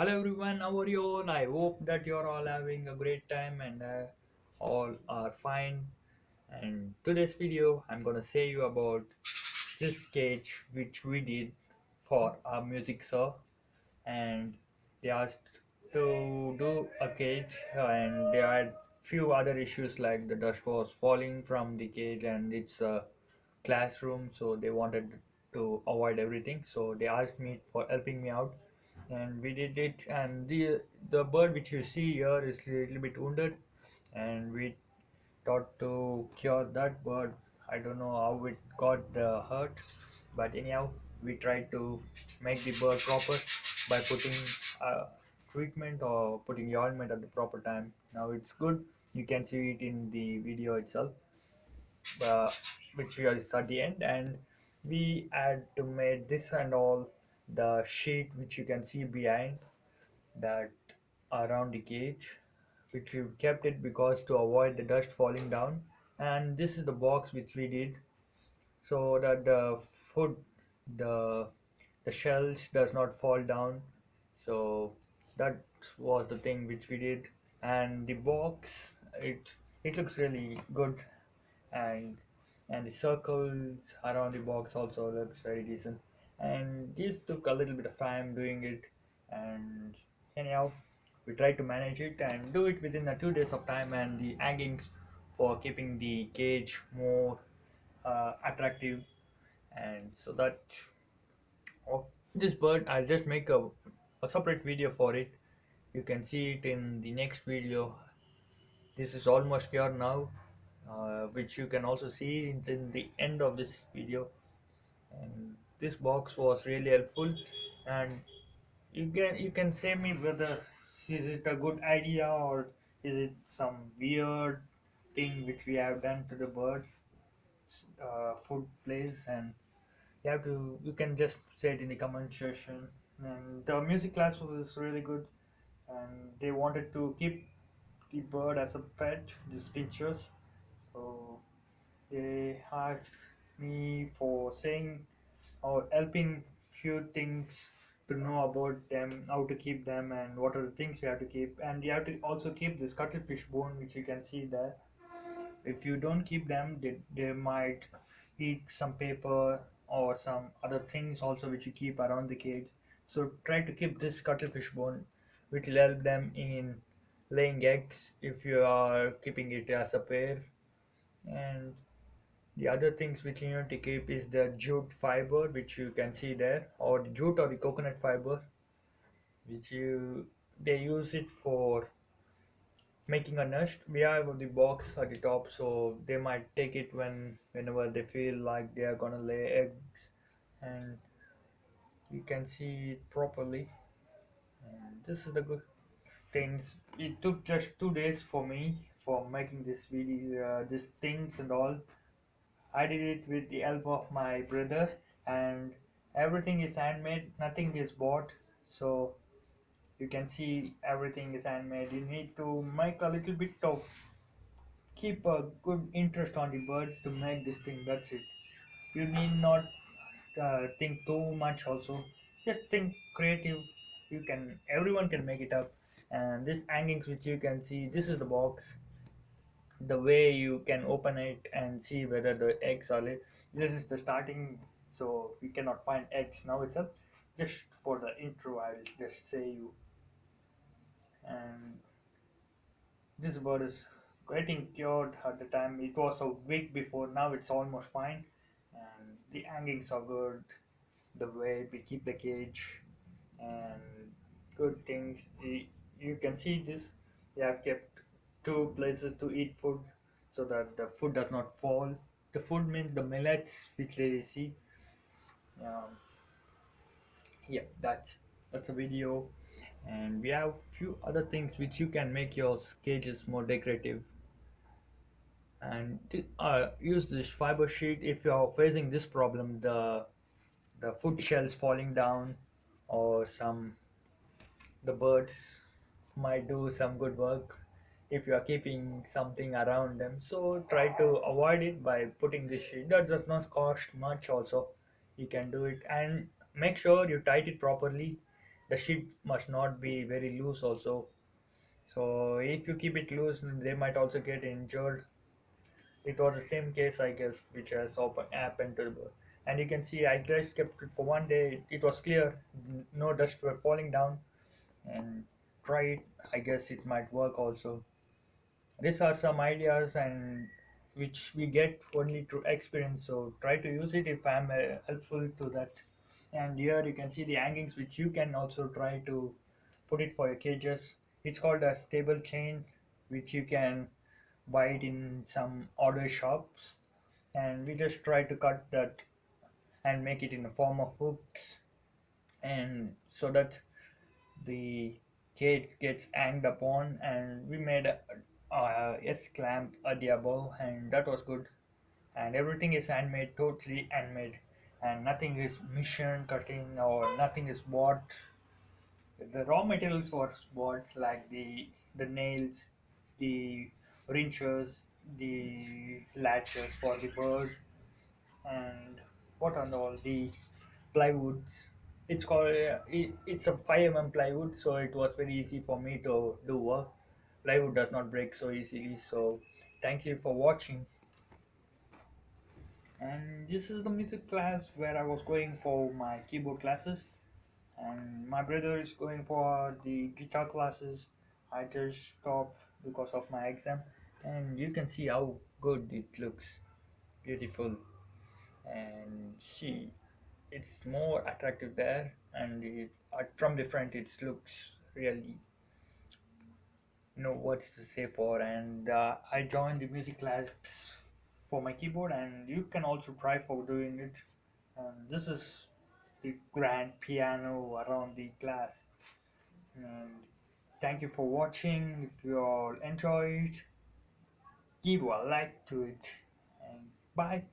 Hello everyone, how are you all? I hope that you're all having a great time and all are fine. And today's video, I'm gonna say you about this sketch which we did for our music show, and they asked to do a cage, and they had few other issues like the dust was falling from the cage and it's a classroom, so they wanted to avoid everything, so they asked me for helping me out, and we did it. And the bird which you see here is a little bit wounded, and we thought to cure that bird. I don't know how it got the hurt, but anyhow, we tried to make the bird proper by putting treatment or putting the ointment at the proper time. Now it's good. You can see it in the video itself, uh, which is at the end. And we had to make this and all the sheet which you can see behind that around the cage, which we kept it because to avoid the dust falling down. And this is the box which we did so that the food, the the shells does not fall down. So that was the thing which we did. And the box, it looks really good. And and the circles around the box also looks very decent. And this took a little bit of time doing it. And anyhow, we tried to manage it and do it within the 2 days of time. And the hangings for keeping the cage more attractive. And so that, oh, this bird, I'll just make a separate video for it. You can see it in the next video. This is almost here now, which you can also see in the end of this video. And this box was really helpful. And you can say me whether is it a good idea or is it some weird thing which we have done to the bird food place. And you can just say it in the comment section. And the music class was really good, and they wanted to keep the bird as a pet, these pictures. So they asked me for saying or helping few things to know about them, how to keep them, and what are the things you have to keep. And you have to also keep this cuttlefish bone, which you can see there. If you don't keep them, they might eat some paper or some other things also which you keep around the cage. So try to keep this cuttlefish bone, which will help them in laying eggs if you are keeping it as a pair. And the other things which you need to keep is the jute fiber, which you can see there, or the jute or the coconut fiber, which you they use it for making a nest. We have the box at the top, so they might take it whenever they feel like they are gonna lay eggs. And you can see it properly. And this is the good things. It took just 2 days for me for making this video, these things and all. I did it with the help of my brother, and everything is handmade, nothing is bought. So you can see everything is handmade. You need to make a little bit of keep a good interest on the birds to make this thing. That's it. You need not think too much. Also, just think creative. Everyone can make it up. And this hangings, which you can see, this is the box. The way you can open it and see whether the eggs are laid. This is the starting, so we cannot find eggs now itself. Just for the intro, I will just say you. And this bird is getting cured at the time. It was a week before, now it's almost fine. And the hangings are good. The way we keep the cage and good things. You can see this. They have kept two places to eat food so that the food does not fall. The food means the millets which they see. Um, yeah, that's a video. And we have few other things which you can make your cages more decorative. And use this fiber sheet if you are facing this problem, the food shells falling down, or the birds might do some good work if you are keeping something around them. So try to avoid it by putting this sheet. That does not cost much also. You can do it, and make sure you tight it properly. the sheet must not be very loose also. So if you keep it loose, they might also get injured. It was the same case, I guess, which has happened to the. And you can see I just kept it for one day. It was clear, no dust were falling down, and try it. I guess it might work also. These are some ideas and which we get only through experience. So try to use it if I'm helpful to that. And here you can see the hangings which you can also try to put it for your cages. It's called a stable chain, which you can buy it in some order shops. And we just try to cut that and make it in the form of hooks, and so that the cage gets hanged upon, and we made a S clamp at the above, and that was good. And everything is handmade, totally handmade, and nothing is mission cutting or nothing is bought. The raw materials were bought, like the nails, the wrenches, the latches for the bird, and what are all the plywoods. It's called it's a 5 plywood, so it was very easy for me to do work. Plywood does not break so easily. So thank you for watching. And this is the music class where I was going for my keyboard classes, and my brother is going for the guitar classes. I just stopped because of my exam, and you can see how good it looks, beautiful. And see, it's more attractive there, and from the front it looks really no words to say for. And I joined the music class for my keyboard, and you can also try for doing it. And this is the grand piano around the class. And thank you for watching. If you all enjoyed, give a like to it, and bye.